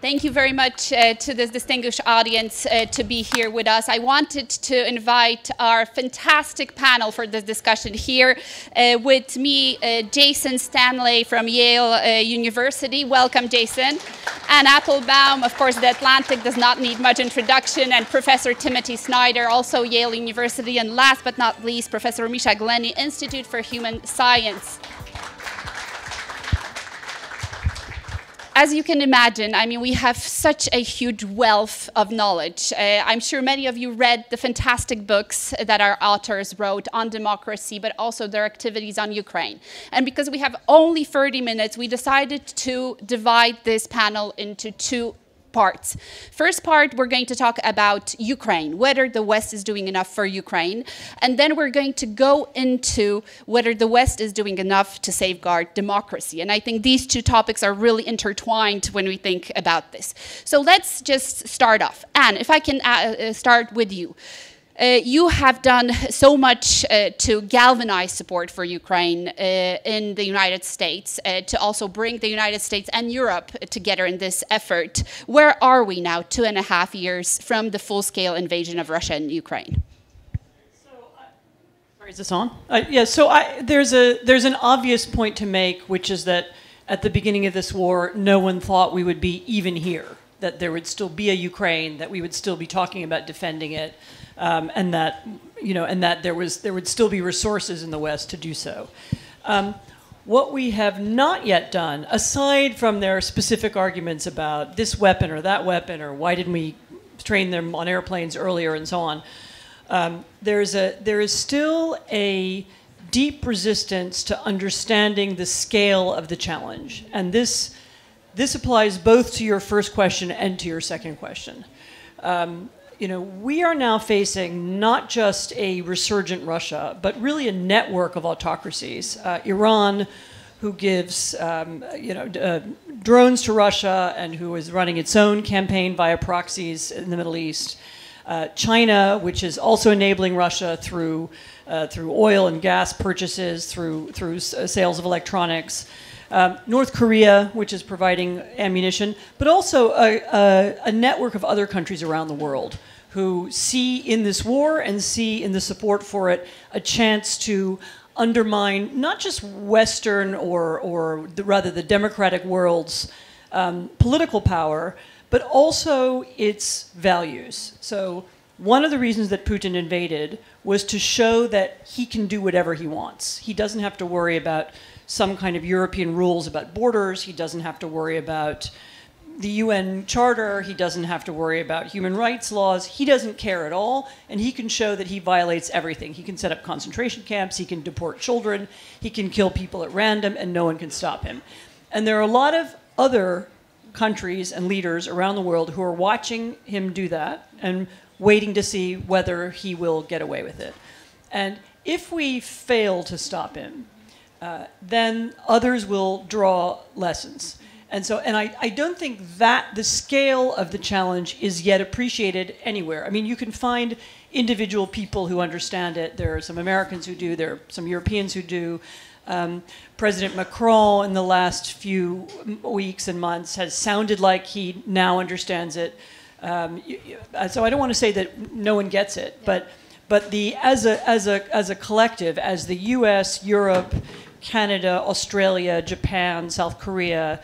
Thank you very much to this distinguished audience to be here with us. I wanted to invite our fantastic panel for this discussion here with me, Jason Stanley from Yale University. Welcome, Jason. And Applebaum, of course, the Atlantic does not need much introduction, and Professor Timothy Snyder, also Yale University. And last but not least, Professor Misha, Glenny, Institute for Human Science. As you can imagine, I mean, we have such a huge wealth of knowledge. I'm sure many of you read the fantastic books that our authors wrote on democracy, but also their activities on Ukraine. And because we have only 30 minutes, we decided to divide this panel into two parts. First part, we're going to talk about Ukraine, whether the West is doing enough for Ukraine. And then we're going to go into whether the West is doing enough to safeguard democracy. And I think these two topics are really intertwined when we think about this. So let's just start off. Anne, if I can start with you. You have done so much to galvanize support for Ukraine in the United States, to also bring the United States and Europe together in this effort. Where are we now, 2.5 years from the full-scale invasion of Russia in Ukraine? Sorry, is this on? Yeah, so there's an obvious point to make, which is that at the beginning of this war, no one thought we would be even here, that there would still be a Ukraine, that we would still be talking about defending it. And that there would still be resources in the West to do so. What we have not yet done, aside from their specific arguments about this weapon or that weapon, or why didn't we train them on airplanes earlier, and so on, there is still a deep resistance to understanding the scale of the challenge, and this applies both to your first question and to your second question. We are now facing not just a resurgent Russia, but really a network of autocracies. Iran, who gives drones to Russia and who is running its own campaign via proxies in the Middle East. China, which is also enabling Russia through oil and gas purchases, through sales of electronics. North Korea, which is providing ammunition, but also a network of other countries around the world who see in this war and see in the support for it a chance to undermine not just Western or rather the democratic world's political power, but also its values. So one of the reasons that Putin invaded was to show that he can do whatever he wants. He doesn't have to worry about some kind of European rules about borders. He doesn't have to worry about the UN Charter. He doesn't have to worry about human rights laws. He doesn't care at all, and he can show that he violates everything. He can set up concentration camps. He can deport children. He can kill people at random, and no one can stop him. And there are a lot of other countries and leaders around the world who are watching him do that and waiting to see whether he will get away with it. And if we fail to stop him, then others will draw lessons. And I don't think that the scale of the challenge is yet appreciated anywhere. I mean, you can find individual people who understand it. There are some Americans who do. There are some Europeans who do. President Macron in the last few weeks and months has sounded like he now understands it. So I don't want to say that no one gets it, but as a collective, as the U.S., Europe, Canada, Australia, Japan, South Korea,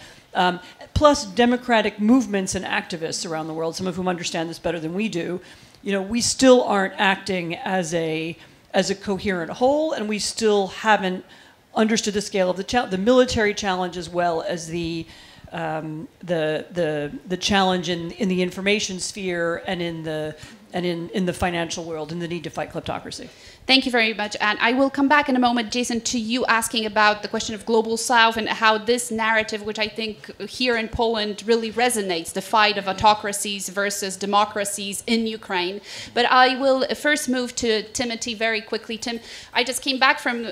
plus democratic movements and activists around the world, some of whom understand this better than we do, we still aren't acting as a coherent whole, and we still haven't understood the scale of the military challenge as well as the challenge in the information sphere and in the financial world, and the need to fight kleptocracy. Thank you very much, Anne. I will come back in a moment, Jason, to you asking about the question of Global South and how this narrative, which I think here in Poland really resonates, the fight of autocracies versus democracies in Ukraine. But I will first move to Timothy very quickly. Tim, I just came back from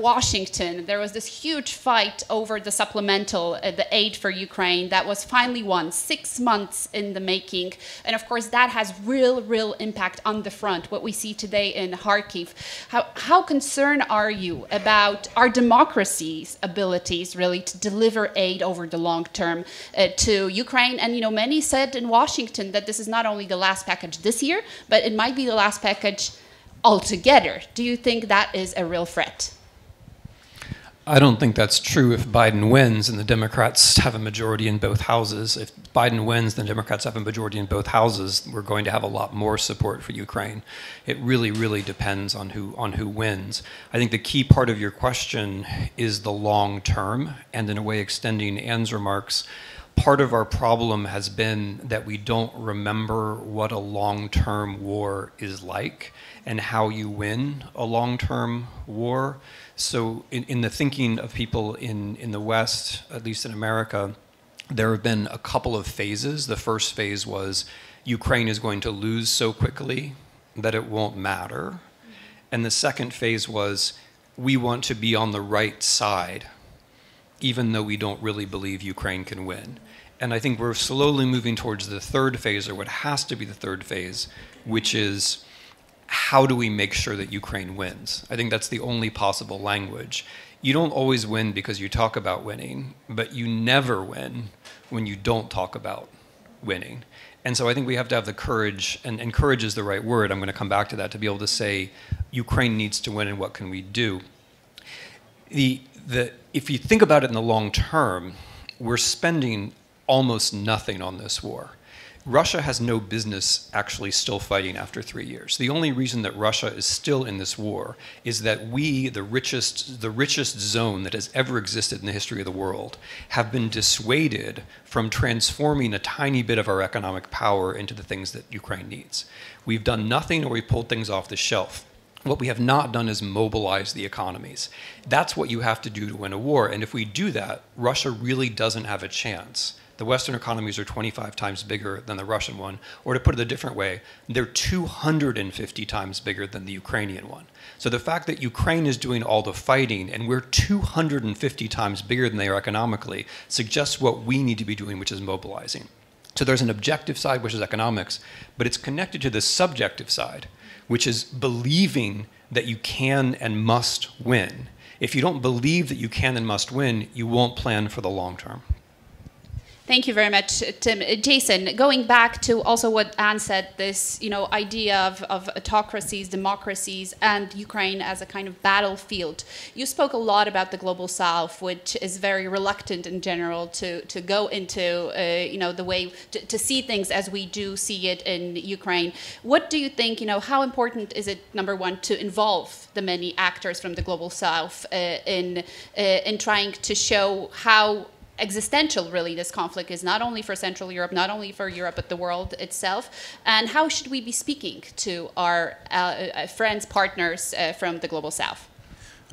Washington. There was this huge fight over the supplemental, the aid for Ukraine that was finally won, 6 months in the making. And of course, that has real impact on the front, what we see today in Kharkiv. How concerned are you about our democracy's abilities really to deliver aid over the long term to Ukraine? And many said in Washington that this is not only the last package this year, but it might be the last package altogether. Do you think that is a real threat? I don't think that's true if Biden wins and the Democrats have a majority in both houses. If Biden wins and the Democrats have a majority in both houses, we're going to have a lot more support for Ukraine. It really, really depends on who wins. I think the key part of your question is the long term, and in a way extending Anne's remarks, part of our problem has been that we don't remember what a long-term war is like and how you win a long-term war. So in the thinking of people in the West, at least in America, there have been a couple of phases. The first phase was Ukraine is going to lose so quickly that it won't matter. And the second phase was we want to be on the right side, even though we don't really believe Ukraine can win. And I think we're slowly moving towards the third phase, or what has to be the third phase, which is how do we make sure that Ukraine wins? I think that's the only possible language. You don't always win because you talk about winning, but you never win when you don't talk about winning. And so I think we have to have the courage, and courage is the right word, I'm going to come back to that, to be able to say Ukraine needs to win and what can we do. If you think about it in the long term, we're spending almost nothing on this war. Russia has no business actually still fighting after 3 years. The only reason that Russia is still in this war is that we, the richest zone that has ever existed in the history of the world, have been dissuaded from transforming a tiny bit of our economic power into the things that Ukraine needs. We've done nothing, or we pulled things off the shelf. What we have not done is mobilize the economies. That's what you have to do to win a war. And if we do that, Russia really doesn't have a chance. The Western economies are 25 times bigger than the Russian one. Or to put it a different way, they're 250 times bigger than the Ukrainian one. So the fact that Ukraine is doing all the fighting and we're 250 times bigger than they are economically suggests what we need to be doing, which is mobilizing. So there's an objective side, which is economics, but it's connected to the subjective side, which is believing that you can and must win. If you don't believe that you can and must win, you won't plan for the long term. Thank you very much, Tim. Jason, going back to also what Anne said, this idea of autocracies, democracies, and Ukraine as a kind of battlefield. You spoke a lot about the global South, which is very reluctant in general to go into the way to see things as we do see it in Ukraine. What do you think? How important is it, number one, to involve the many actors from the global South in trying to show how existential really this conflict is, not only for Central Europe, not only for Europe, but the world itself? And how should we be speaking to our friends, partners from the global South?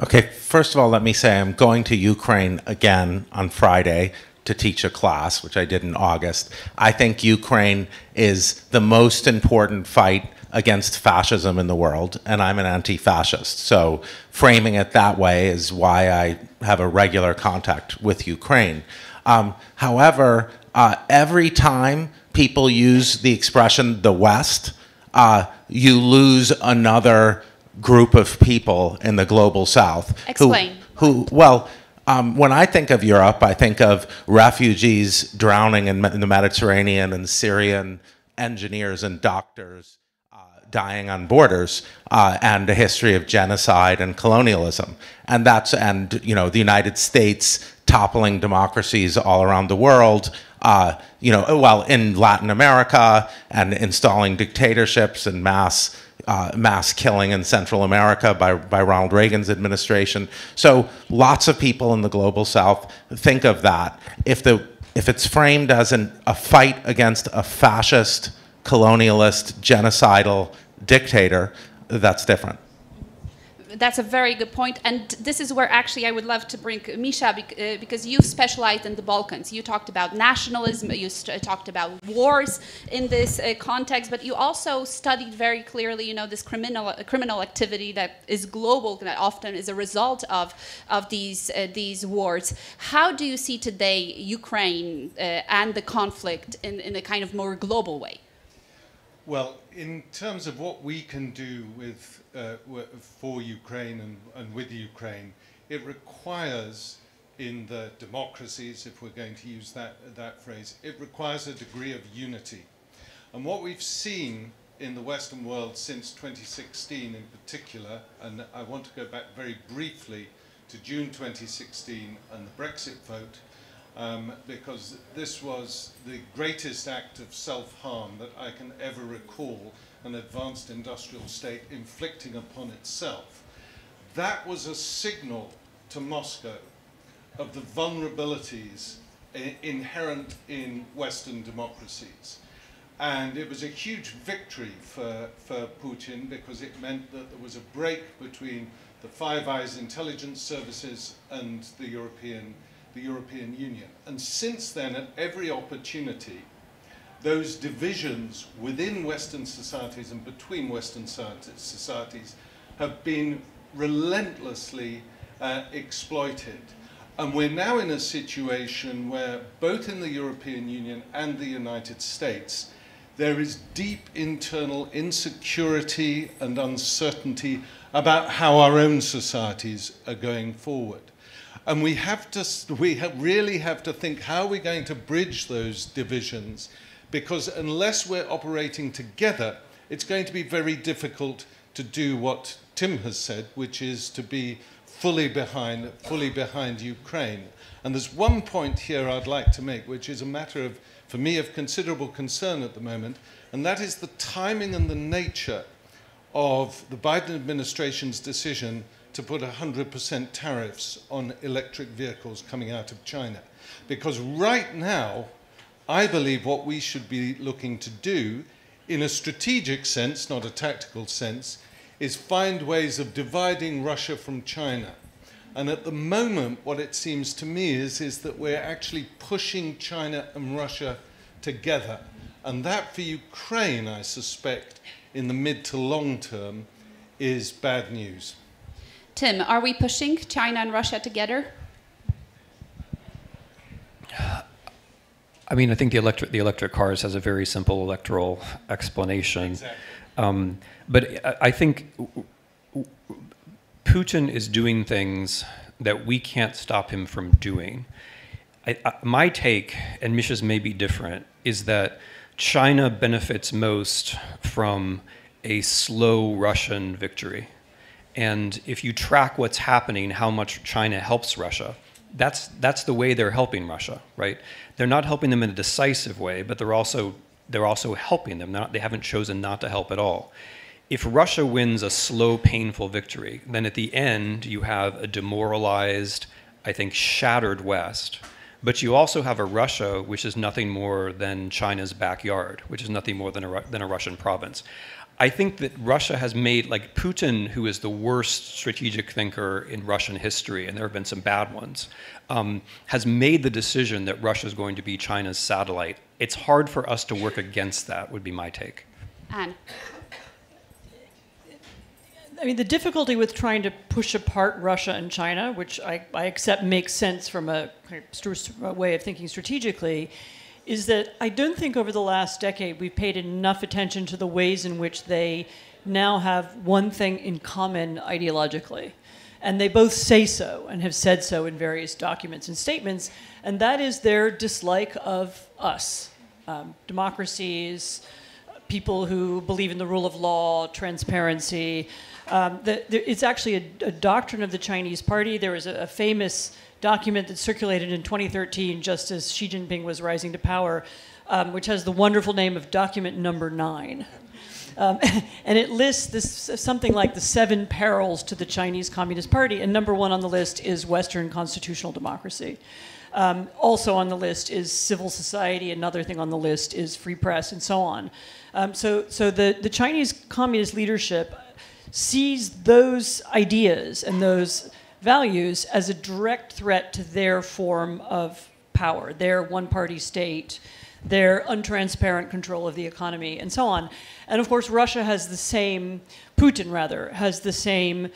Okay, first of all, let me say I'm going to Ukraine again on Friday to teach a class, which I did in August. I think Ukraine is the most important fight against fascism in the world, and I'm an anti-fascist. So framing it that way is why I have a regular contact with Ukraine. However, every time people use the expression the West, you lose another group of people in the global South. Explain. When I think of Europe, I think of refugees drowning in the Mediterranean and Syrian engineers and doctors dying on borders, and a history of genocide and colonialism, and the United States toppling democracies all around the world, in Latin America, and installing dictatorships and mass killing in Central America by Ronald Reagan's administration. So lots of people in the global South think of that. If it's framed as a fight against a fascist, colonialist, genocidal dictator, that's different. That's a very good point, and this is where actually I would love to bring Misha, because you specialized in the Balkans. You talked about nationalism, you talked about wars in this context, but you also studied very clearly, this criminal activity that is global, that often is a result of these wars. How do you see today Ukraine and the conflict in a kind of more global way? Well, in terms of what we can do with, for Ukraine and with Ukraine, it requires, in the democracies, if we're going to use that phrase, it requires a degree of unity. And what we've seen in the Western world since 2016 in particular, and I want to go back very briefly to June 2016 and the Brexit vote, because this was the greatest act of self-harm that I can ever recall an advanced industrial state inflicting upon itself. That was a signal to Moscow of the vulnerabilities inherent in Western democracies. And it was a huge victory for Putin, because it meant that there was a break between the Five Eyes intelligence services and the European Union. And since then, at every opportunity, those divisions within Western societies and between Western societies have been relentlessly exploited. And we're now in a situation where both in the European Union and the United States, there is deep internal insecurity and uncertainty about how our own societies are going forward. And we really have to think, how are we going to bridge those divisions? Because unless we're operating together, it's going to be very difficult to do what Tim has said, which is to be fully behind Ukraine. And there's one point here I'd like to make, which is a matter of, for me, of considerable concern at the moment, and that is the timing and the nature of the Biden administration's decision to put 100% tariffs on electric vehicles coming out of China. Because right now, I believe what we should be looking to do, in a strategic sense, not a tactical sense, is find ways of dividing Russia from China. And at the moment, what it seems to me is that we're actually pushing China and Russia together. And that, for Ukraine, I suspect, in the mid to long term, is bad news. Tim, are we pushing China and Russia together? I mean, I think the electric cars has a very simple electoral explanation. Exactly. But I think Putin is doing things that we can't stop him from doing. My take, and Misha's may be different, is that China benefits most from a slow Russian victory. And if you track what's happening, how much China helps Russia, that's the way they're helping Russia, right? They're not helping them in a decisive way, but they're also helping them. They haven't chosen not to help at all. If Russia wins a slow, painful victory, then at the end you have a demoralized, I think, shattered West. But you also have a Russia which is nothing more than China's backyard, which is nothing more than a Russian province. I think that Russia has made, like Putin, who is the worst strategic thinker in Russian history, and there have been some bad ones, has made the decision that Russia is going to be China's satellite. It's hard for us to work against that, would be my take. Anne. I mean, the difficulty with trying to push apart Russia and China, which I accept makes sense from a way of thinking strategically, is that I don't think over the last decade we've paid enough attention to the ways in which they now have one thing in common ideologically. And they both say so and have said so in various documents and statements, and that is their dislike of us, democracies, people who believe in the rule of law, transparency. It's actually a doctrine of the Chinese party. There was a famous document that circulated in 2013, just as Xi Jinping was rising to power, which has the wonderful name of document number 9. And it lists something like the 7 perils to the Chinese Communist Party, and number 1 on the list is Western constitutional democracy. Also on the list is civil society. Another thing on the list is free press, and so on. So the Chinese Communist leadership sees those ideas and those values as a direct threat to their form of power, their one-party state, their untransparent control of the economy, and so on. And of course, Russia has the same, Putin rather, has the same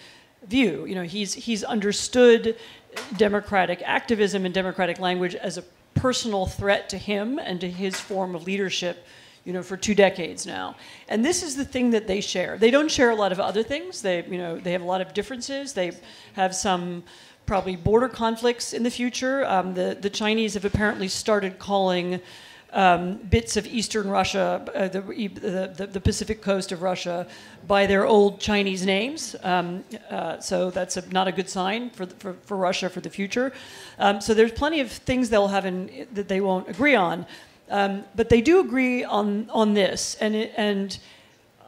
view. You know, he's understood democratic activism and democratic language as a personal threat to him and to his form of leadership for 2 decades now. And this is the thing that they share. They don't share a lot of other things. They have a lot of differences. They have some probably border conflicts in the future. The Chinese have apparently started calling bits of eastern Russia, the Pacific coast of Russia, by their old Chinese names. So that's not a good sign for Russia for the future. So there's plenty of things they'll have that they won't agree on. But they do agree on this. And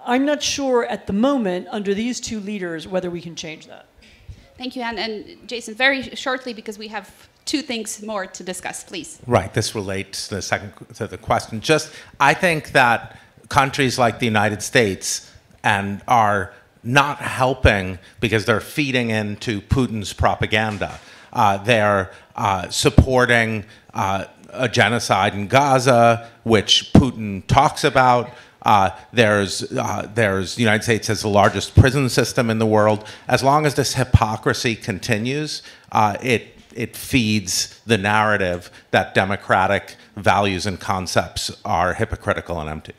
I'm not sure at the moment, under these two leaders, whether we can change that. Thank you, Anne. And Jason, very shortly, because we have 2 things more to discuss, please. Right, this relates to the question. I think that countries like the United States are not helping because they're feeding into Putin's propaganda. They're supporting a genocide in Gaza, which Putin talks about. The United States has the largest prison system in the world. As long as this hypocrisy continues, it feeds the narrative that democratic values and concepts are hypocritical and empty.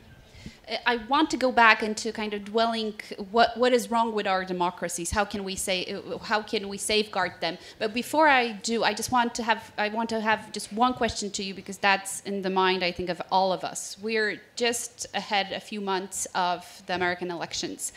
I want to go back into kind of dwelling what is wrong with our democracies. How can we safeguard them? But before I do, I want to have just one question to you, because that's in the mind, I think, of all of us. We're just ahead a few months of the American elections.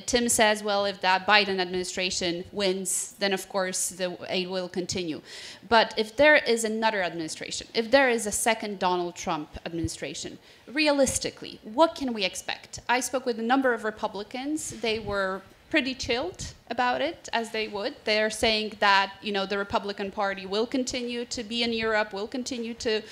Tim says, well, if that Biden administration wins, then of course the aid will continue. But if there is another administration, if there is a second Donald Trump administration, realistically, what can we expect? I spoke with a number of Republicans. They were pretty chilled about it, as they would. They're saying that, the Republican Party will continue to be in Europe, will continue to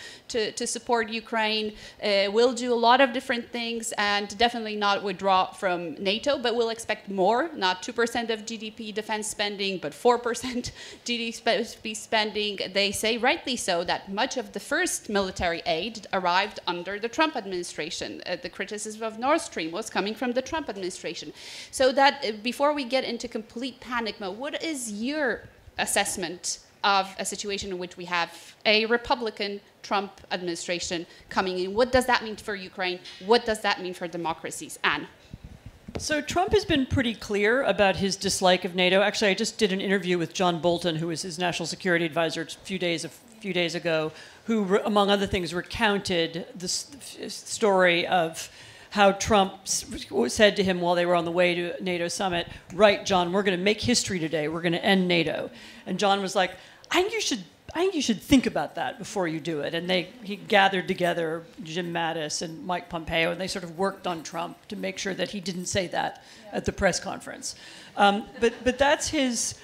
support Ukraine, will do a lot of different things, and definitely not withdraw from NATO, but we'll expect more, not 2% of GDP defense spending, but 4% GDP spending. They say, rightly so, that much of the first military aid arrived under the Trump administration. The criticism of Nord Stream was coming from the Trump administration. So that before we get into complete panic mode, what is your assessment of a situation in which we have a Republican Trump administration coming in? What does that mean for Ukraine? What does that mean for democracies? Anne? So Trump has been pretty clear about his dislike of NATO. Actually, I just did an interview with John Bolton, who was his national security advisor a few days ago, who, among other things, recounted the story of how Trump said to him while they were on the way to a NATO summit, right, John, we're going to make history today. We're going to end NATO. And John was like, I think you should think about that before you do it. And he gathered together Jim Mattis and Mike Pompeo, and they sort of worked on Trump to make sure that he didn't say that at the press conference. But that's his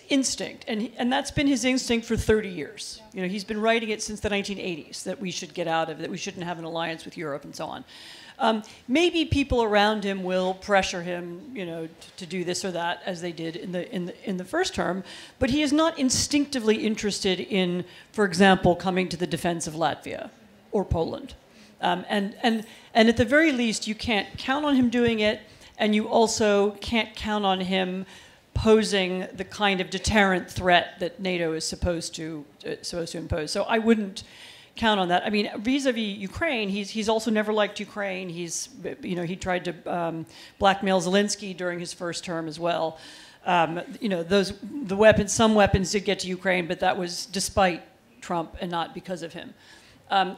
instinct, and that's been his instinct for 30 years. He's been writing it since the 1980s, that we should get out of it, that we shouldn't have an alliance with Europe and so on. Maybe people around him will pressure him, to do this or that, as they did in the first term, but he is not instinctively interested in, for example, coming to the defense of Latvia or Poland. And at the very least, you can't count on him doing it, and you also can't count on him posing the kind of deterrent threat that NATO is supposed to impose. So I wouldn't count on that. I mean, vis-a-vis Ukraine, he's also never liked Ukraine. He tried to blackmail Zelensky during his first term as well. Some weapons did get to Ukraine, but that was despite Trump and not because of him. And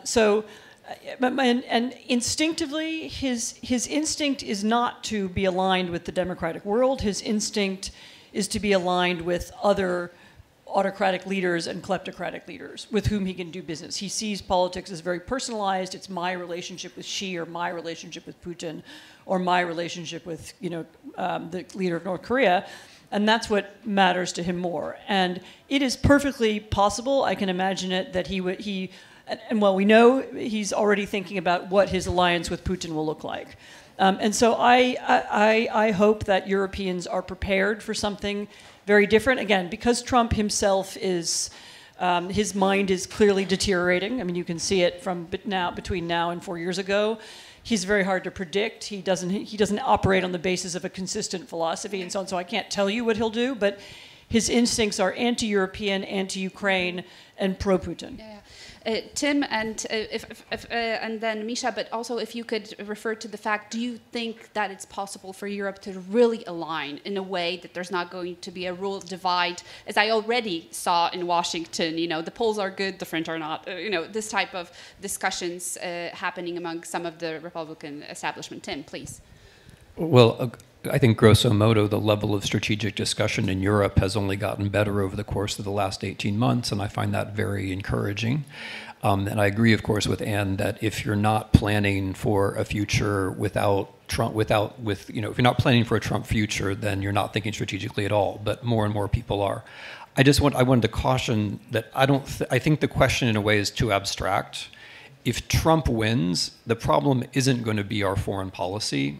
instinctively, his instinct is not to be aligned with the democratic world. His instinct is to be aligned with other autocratic leaders and kleptocratic leaders with whom he can do business. He sees politics as very personalized. It's my relationship with Xi, or my relationship with Putin, or my relationship with the leader of North Korea. And that's what matters to him more. And it is perfectly possible, I can imagine it, that we know he's already thinking about what his alliance with Putin will look like. And so I hope that Europeans are prepared for something very different. Again, because Trump himself is, his mind is clearly deteriorating. I mean, you can see it from between now and 4 years ago. He's very hard to predict. He doesn't operate on the basis of a consistent philosophy and so on. So I can't tell you what he'll do, but his instincts are anti-European, anti-Ukraine, and pro-Putin. Yeah. Tim and then Misha, but also if you could refer to the fact, do you think that it's possible for Europe to really align in a way that there's not going to be a rule divide, as I already saw in Washington, you know, the Poles are good, the French are not, you know, this type of discussions happening among some of the Republican establishment. Tim, please. Well, I think grosso modo, the level of strategic discussion in Europe has only gotten better over the course of the last 18 months, and I find that very encouraging. And I agree, of course, with Anne that if you're not planning for a future without Trump, if you're not planning for a Trump future, then you're not thinking strategically at all. But more and more people are. I wanted to caution that I think the question in a way is too abstract. If Trump wins, the problem isn't going to be our foreign policy.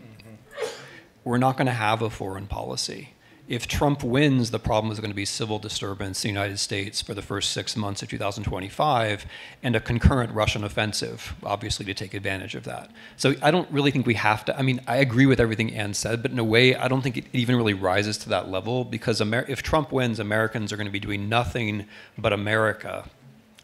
We're not going to have a foreign policy. If Trump wins, the problem is going to be civil disturbance in the United States for the first 6 months of 2025 and a concurrent Russian offensive, obviously, to take advantage of that. So I don't really think we have to, I mean, I agree with everything Anne said, but in a way, I don't think it even really rises to that level because if Trump wins, Americans are going to be doing nothing but America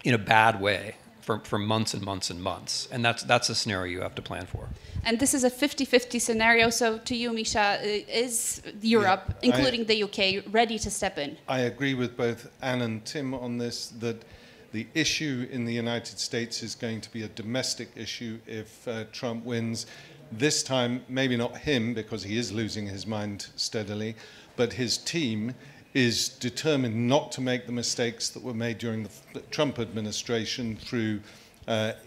in a bad way for months and months and months. And that's a scenario you have to plan for. And this is a 50-50 scenario. So to you, Misha, is Europe, including the UK, ready to step in? I agree with both Anne and Tim on this, that the issue in the United States is going to be a domestic issue if Trump wins. This time, maybe not him, because he is losing his mind steadily, but his team is determined not to make the mistakes that were made during the Trump administration through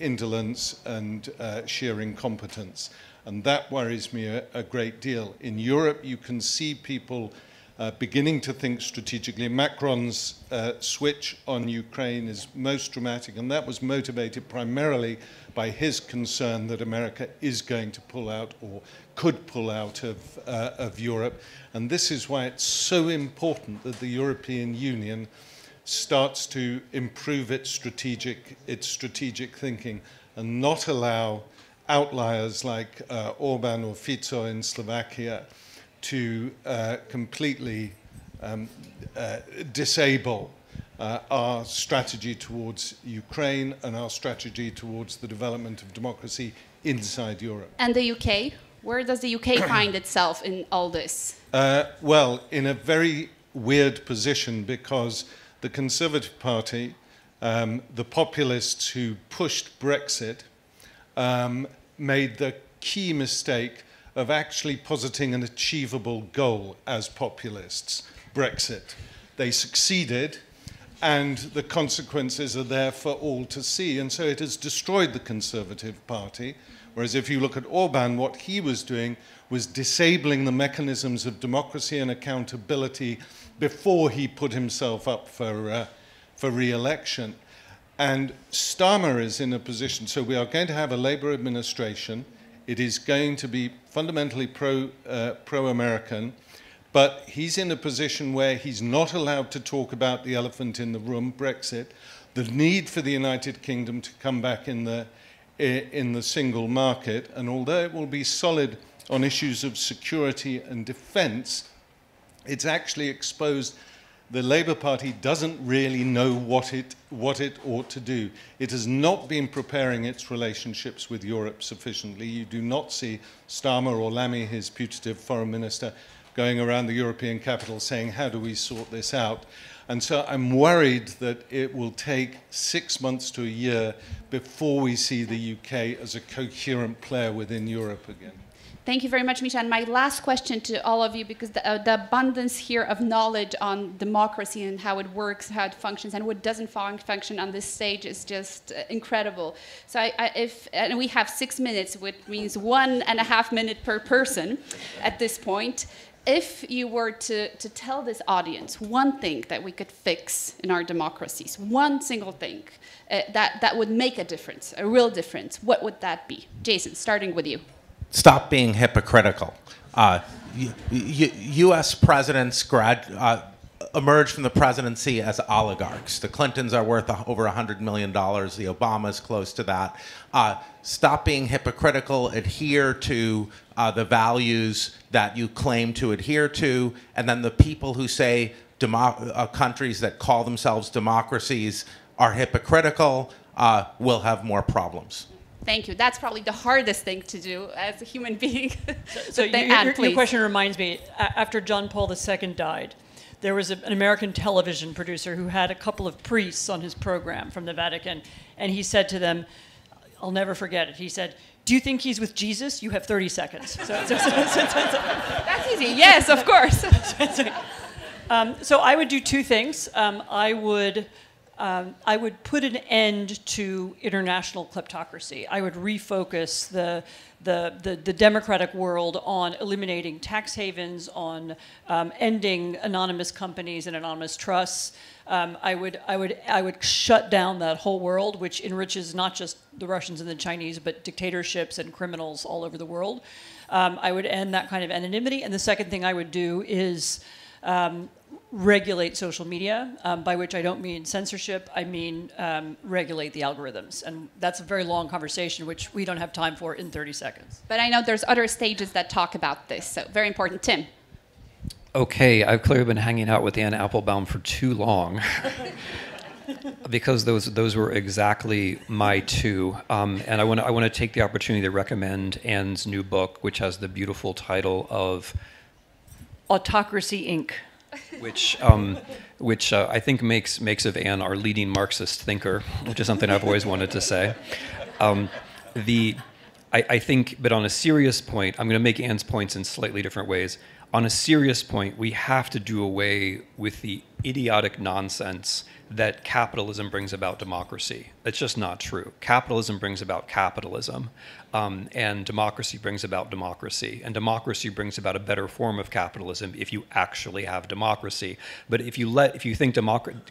indolence and sheer incompetence. And that worries me a great deal. In Europe, you can see people beginning to think strategically. Macron's switch on Ukraine is most dramatic, and that was motivated primarily by his concern that America is going to pull out or could pull out of Europe. And this is why it's so important that the European Union starts to improve its strategic thinking and not allow outliers like Orban or Fico in Slovakia to completely disable our strategy towards Ukraine and our strategy towards the development of democracy inside Europe. And the UK? Where does the UK find itself in all this? Well, in a very weird position because the Conservative Party, the populists who pushed Brexit, made the key mistake of actually positing an achievable goal as populists, Brexit. They succeeded, and the consequences are there for all to see. And so it has destroyed the Conservative Party. Whereas if you look at Orban, what he was doing was disabling the mechanisms of democracy and accountability before he put himself up for re-election. And Starmer is in a position, so we are going to have a Labour administration. It is going to be fundamentally pro-American, but he's in a position where he's not allowed to talk about the elephant in the room, Brexit, the need for the United Kingdom to come back in the single market. And although it will be solid on issues of security and defence, it's actually exposed the Labour Party doesn't really know what it ought to do. It has not been preparing its relationships with Europe sufficiently. You do not see Starmer or Lamy, his putative foreign minister, going around the European capital saying, how do we sort this out? And so I'm worried that it will take 6 months to a year before we see the UK as a coherent player within Europe again. Thank you very much, Misha. And my last question to all of you, because the abundance here of knowledge on democracy and how it works, how it functions, and what doesn't function on this stage is just incredible. So and we have 6 minutes, which means 1.5 minutes per person at this point. If you were to tell this audience one thing that we could fix in our democracies, one single thing that would make a difference, a real difference, what would that be? Jason, starting with you. Stop being hypocritical. U.S. presidents emerge from the presidency as oligarchs. The Clintons are worth over $100 million. The Obamas close to that. Stop being hypocritical. Adhere to the values that you claim to adhere to. And then the people who say countries that call themselves democracies are hypocritical. we'll have more problems. Thank you. That's probably the hardest thing to do as a human being. So your question reminds me, after John Paul II died, there was an American television producer who had a couple of priests on his program from the Vatican, and he said to them, I'll never forget it, he said, "Do you think he's with Jesus? You have 30 seconds. That's easy. Yes, of course. So I would do two things. I would put an end to international kleptocracy. I would refocus the democratic world on eliminating tax havens, on ending anonymous companies and anonymous trusts. I would shut down that whole world, which enriches not just the Russians and the Chinese, but dictatorships and criminals all over the world. I would end that kind of anonymity. And the second thing I would do is regulate social media, by which I don't mean censorship, I mean regulate the algorithms. And that's a very long conversation, which we don't have time for in 30 seconds. But I know there's other stages that talk about this, so very important. Tim. Okay, I've clearly been hanging out with Anne Applebaum for too long. Because those were exactly my two. And I want to take the opportunity to recommend Anne's new book, which has the beautiful title of Autocracy, Inc., which I think makes of Anne our leading Marxist thinker, which is something I've always wanted to say. I think, but on a serious point, I'm going to make Anne's points in slightly different ways. On a serious point, we have to do away with the idiotic nonsense that capitalism brings about democracy. It's just not true. Capitalism brings about capitalism, and democracy brings about democracy. And democracy brings about a better form of capitalism if you actually have democracy. But if you think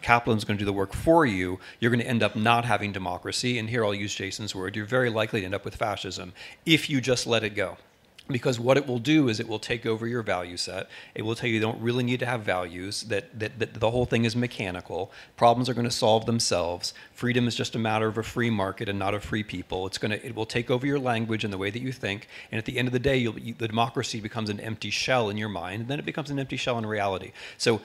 capitalism is going to do the work for you, you're going to end up not having democracy. And here I'll use Jason's word. You're very likely to end up with fascism if you just let it go. Because what it will do is it will take over your value set. It will tell you don't really need to have values, that the whole thing is mechanical. Problems are going to solve themselves. Freedom is just a matter of a free market and not of free people. It will take over your language and the way that you think. And at the end of the day, the democracy becomes an empty shell in your mind, and then it becomes an empty shell in reality. So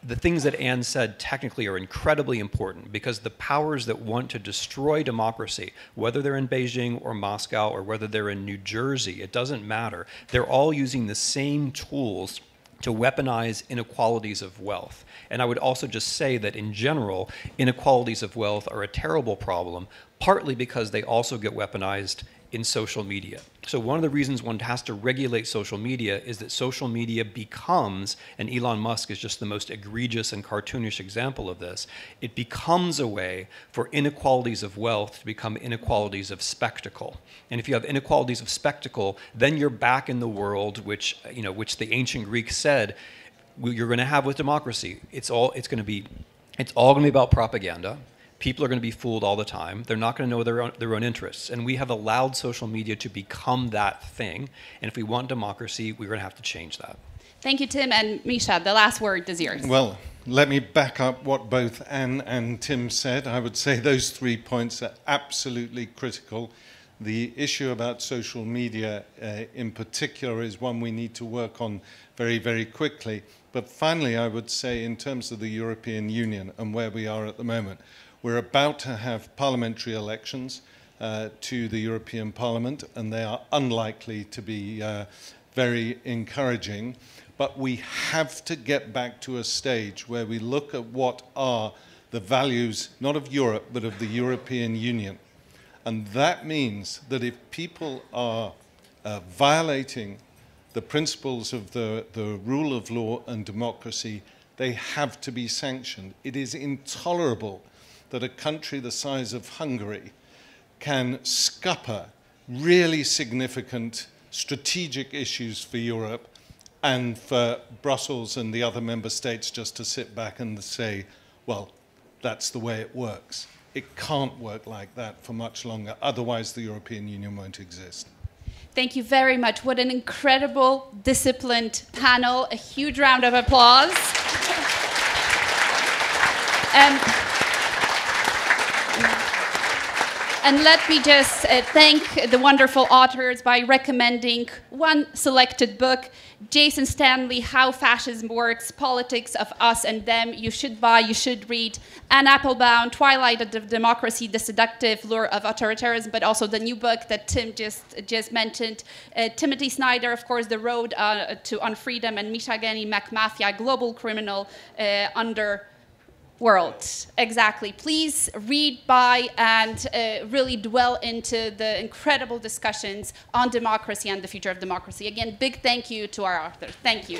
the things that Anne said technically are incredibly important, because the powers that want to destroy democracy, whether they're in Beijing or Moscow or whether they're in New Jersey, it doesn't matter. They're all using the same tools to weaponize inequalities of wealth. And I would also just say that in general, inequalities of wealth are a terrible problem, partly because they also get weaponized in social media. So one of the reasons one has to regulate social media is that social media becomes, and Elon Musk is just the most egregious and cartoonish example of this, it becomes a way for inequalities of wealth to become inequalities of spectacle. And if you have inequalities of spectacle, then you're back in the world which the ancient Greeks said you're going to have with democracy. It's all going to be about propaganda. People are going to be fooled all the time. They're not going to know their own interests. And we have allowed social media to become that thing. And if we want democracy, we're going to have to change that. Thank you, Tim. And Misha, the last word is yours. Well, let me back up what both Anne and Tim said. I would say those 3 points are absolutely critical. The issue about social media in particular is one we need to work on very, very quickly. But finally, I would say in terms of the European Union and where we are at the moment, we're about to have parliamentary elections to the European Parliament, and they are unlikely to be very encouraging. But we have to get back to a stage where we look at what are the values, not of Europe, but of the European Union. And that means that if people are violating the principles of the rule of law and democracy, they have to be sanctioned. It is intolerable that a country the size of Hungary can scupper really significant strategic issues for Europe, and for Brussels and the other member states just to sit back and say, well, that's the way it works. It can't work like that for much longer. Otherwise, the European Union won't exist. Thank you very much. What an incredible, disciplined panel. A huge round of applause. And let me just thank the wonderful authors by recommending one selected book, Jason Stanley, How Fascism Works, Politics of Us and Them. You should buy, you should read. And Applebaum, Twilight of Democracy, The Seductive Lure of Authoritarianism, but also the new book that Tim just mentioned. Timothy Snyder, of course, The Road to Unfreedom, and Misha, McMafia, Global Criminal Underworld. Exactly. Please read, buy, and really dwell into the incredible discussions on democracy and the future of democracy. Again, big thank you to our authors. Thank you.